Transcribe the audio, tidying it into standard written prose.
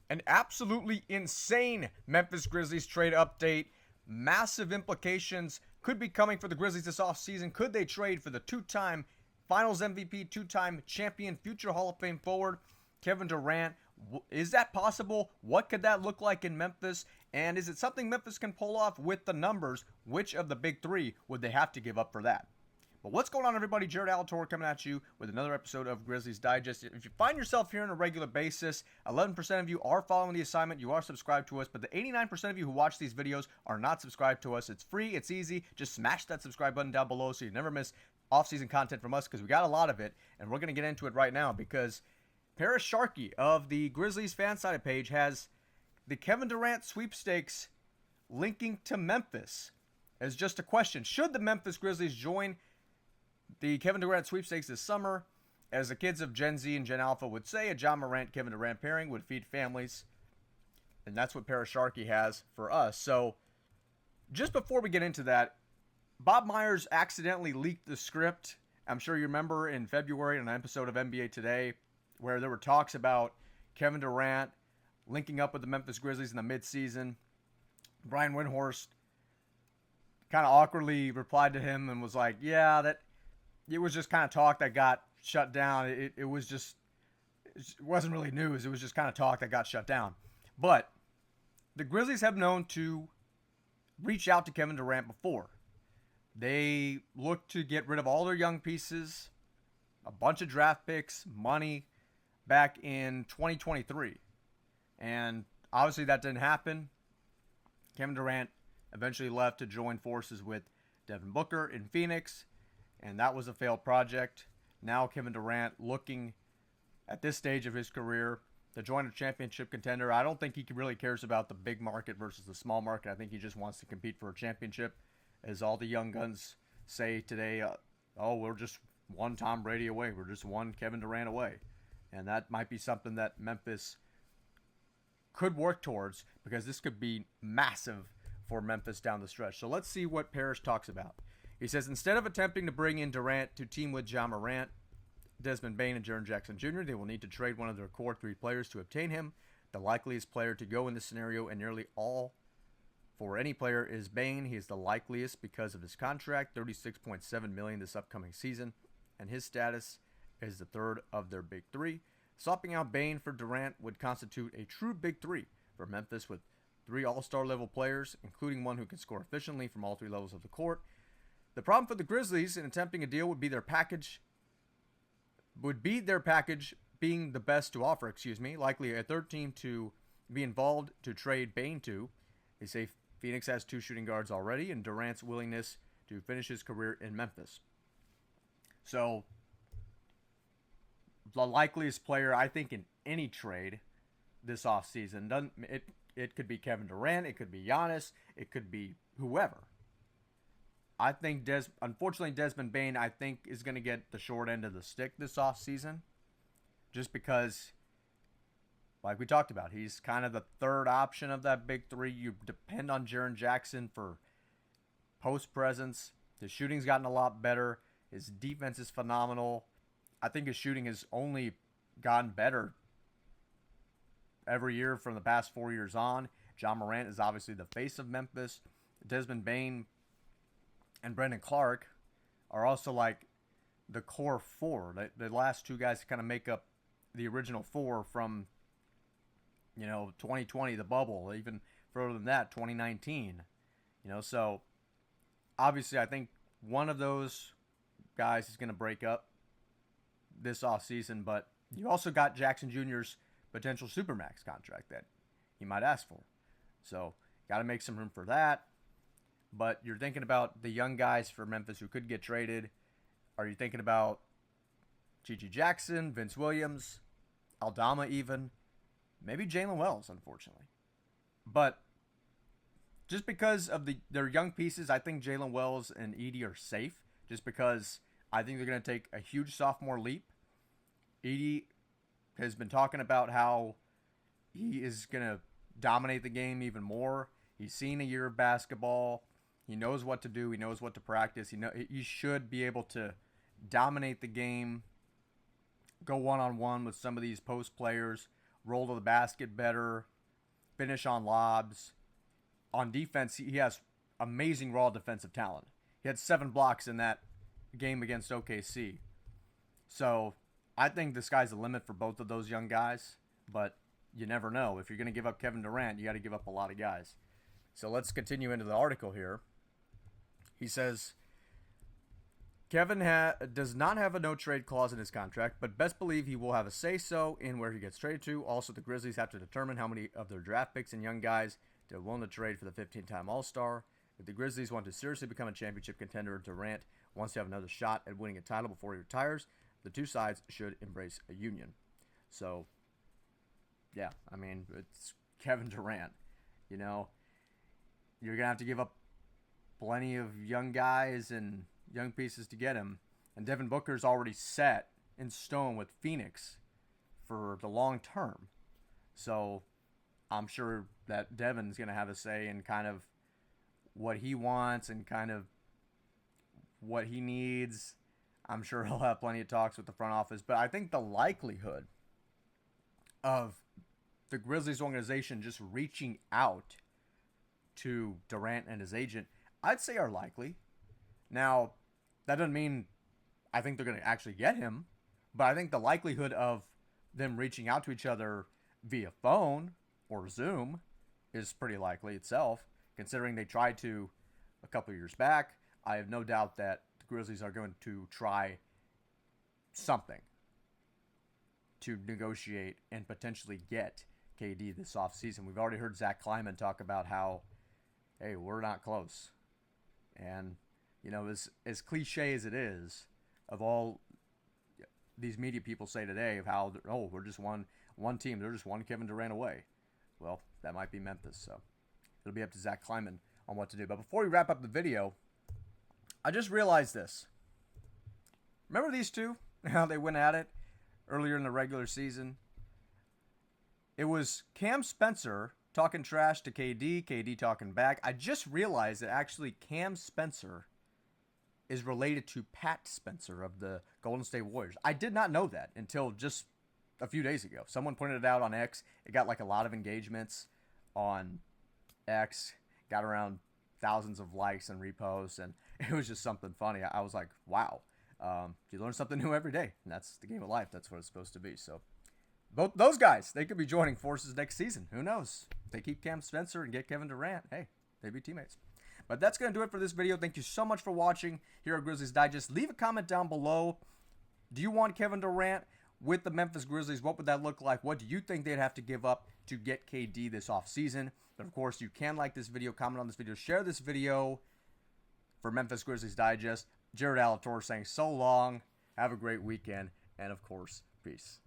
An absolutely insane Memphis Grizzlies trade update. Massive implications could be coming for the Grizzlies this offseason. Could they trade for the two-time Finals MVP, two-time champion, future Hall of Fame forward, Kevin Durant? Is that possible? What could that look like in Memphis? And is it something Memphis can pull off with the numbers? Which of the big three would they have to give up for that? But what's going on, everybody? Jared Alatorre coming at you with another episode of Grizzlies Digest. If you find yourself here on a regular basis, 11% of you are following the assignment. You are subscribed to us, but the 89% of you who watch these videos are not subscribed to us. It's free. It's easy. Just smash that subscribe button down below so you never miss off-season content from us because we got a lot of it, and we're going to get into it right now because Paris Sharkey of the Grizzlies fan-sided page has the Kevin Durant sweepstakes linking to Memphis as just a question. Should the Memphis Grizzlies join the Kevin Durant sweepstakes this summer? As the kids of Gen Z and Gen Alpha would say, a Ja Morant Kevin Durant pairing would feed families. And that's what Paris Sharkey has for us. So, just before we get into that, Bob Myers accidentally leaked the script. I'm sure you remember in February in an episode of NBA Today where there were talks about Kevin Durant linking up with the Memphis Grizzlies in the midseason. Brian Windhorst kind of awkwardly replied to him and was like, yeah, that it was just kind of talk that got shut down. It wasn't really news. It was just kind of talk that got shut down. But the Grizzlies have known to reach out to Kevin Durant before. They look to get rid of all their young pieces, a bunch of draft picks, money back in 2023. And obviously that didn't happen. Kevin Durant eventually left to join forces with Devin Booker in Phoenix, and that was a failed project. Now Kevin Durant looking at this stage of his career to join a championship contender. I don't think he really cares about the big market versus the small market. I think he just wants to compete for a championship. As all the young guns say today, we're just one Tom Brady away. We're just one Kevin Durant away. And that might be something that Memphis could work towards because this could be massive for Memphis down the stretch. So let's see what Parrish talks about. He says, instead of attempting to bring in Durant to team with Ja Morant, Desmond Bane, and Jaren Jackson Jr., they will need to trade one of their core three players to obtain him. The likeliest player to go in this scenario, and nearly all for any player, is Bane. He is the likeliest because of his contract, $36.7 million this upcoming season, and his status is the third of their big three. Swapping out Bane for Durant would constitute a true big three for Memphis with three all-star level players, including one who can score efficiently from all three levels of the court. The problem for the Grizzlies in attempting a deal would be their package being the best to offer, likely a third team to be involved to trade Bane to. They say Phoenix has two shooting guards already, and Durant's willingness to finish his career in Memphis. So, the likeliest player, I think, in any trade this offseason, it could be Kevin Durant, it could be Giannis, it could be whoever. I think, unfortunately, Desmond Bane, I think, is going to get the short end of the stick this offseason. Just because, like we talked about, he's kind of the third option of that big three. You depend on Jaren Jackson for post presence. His shooting's gotten a lot better. His defense is phenomenal. I think his shooting has only gotten better every year from the past 4 years on. Ja Morant is obviously the face of Memphis. Desmond Bane and Brandon Clark are also like the core four. The last two guys kind of make up the original four from, 2020, the bubble, even further than that, 2019. So obviously I think one of those guys is going to break up this offseason, but you also got Jackson Jr.'s potential Supermax contract that he might ask for. So got to make some room for that. But you're thinking about the young guys for Memphis who could get traded. Are you thinking about Gigi Jackson, Vince Williams, Aldama even? Maybe Jalen Wells, unfortunately. But just because of their young pieces, I think Jalen Wells and Edey are safe. Just because I think they're going to take a huge sophomore leap. Edey has been talking about how he is going to dominate the game even more. He's seen a year of basketball. He knows what to do. He knows what to practice. He should be able to dominate the game, go one-on-one with some of these post players, roll to the basket better, finish on lobs. On defense, he has amazing raw defensive talent. He had 7 blocks in that game against OKC. So I think the sky's the limit for both of those young guys, but you never know. If you're going to give up Kevin Durant, you got to give up a lot of guys. So let's continue into the article here. He says, Kevin does not have a no-trade clause in his contract, but best believe he will have a say-so in where he gets traded to. Also, the Grizzlies have to determine how many of their draft picks and young guys they're willing to trade for the 15-time All-Star. If the Grizzlies want to seriously become a championship contender, Durant wants to have another shot at winning a title before he retires. The two sides should embrace a union. So, yeah, I mean, it's Kevin Durant. You know, you're going to have to give up plenty of young guys and young pieces to get him. And Devin Booker's already set in stone with Phoenix for the long term. So I'm sure that Devin's going to have a say in kind of what he wants and kind of what he needs. I'm sure he'll have plenty of talks with the front office. But I think the likelihood of the Grizzlies organization just reaching out to Durant and his agent, I'd say are likely. Now, that doesn't mean I think they're going to actually get him, but I think the likelihood of them reaching out to each other via phone or Zoom is pretty likely itself, considering they tried to a couple of years back. I have no doubt that the Grizzlies are going to try something to negotiate and potentially get KD this offseason. We've already heard Zach Kleiman talk about how, hey, we're not close. And, you know, as cliche as it is, of all these media people say today of how, oh, we're just one team. They're just one Kevin Durant away. Well, that might be Memphis. So it'll be up to Zach Kleiman on what to do. But before we wrap up the video, I just realized this. Remember these two? How they went at it earlier in the regular season? It was Cam Spencer talking trash to KD, KD talking back. I just realized that actually Cam Spencer is related to Pat Spencer of the Golden State Warriors. I did not know that until just a few days ago. Someone pointed it out on X. It got like a lot of engagements on X. Got around thousands of likes and reposts, and it was just something funny. I was like, wow. You learn something new every day, and that's the game of life. That's what it's supposed to be. So both those guys, they could be joining forces next season. Who knows? If they keep Cam Spencer and get Kevin Durant, hey, they'd be teammates. But that's going to do it for this video. Thank you so much for watching here at Grizzlies Digest. Leave a comment down below. Do you want Kevin Durant with the Memphis Grizzlies? What would that look like? What do you think they'd have to give up to get KD this offseason? But, of course, you can like this video, comment on this video, share this video. For Memphis Grizzlies Digest, Jared Alator saying so long, have a great weekend, and, of course, peace.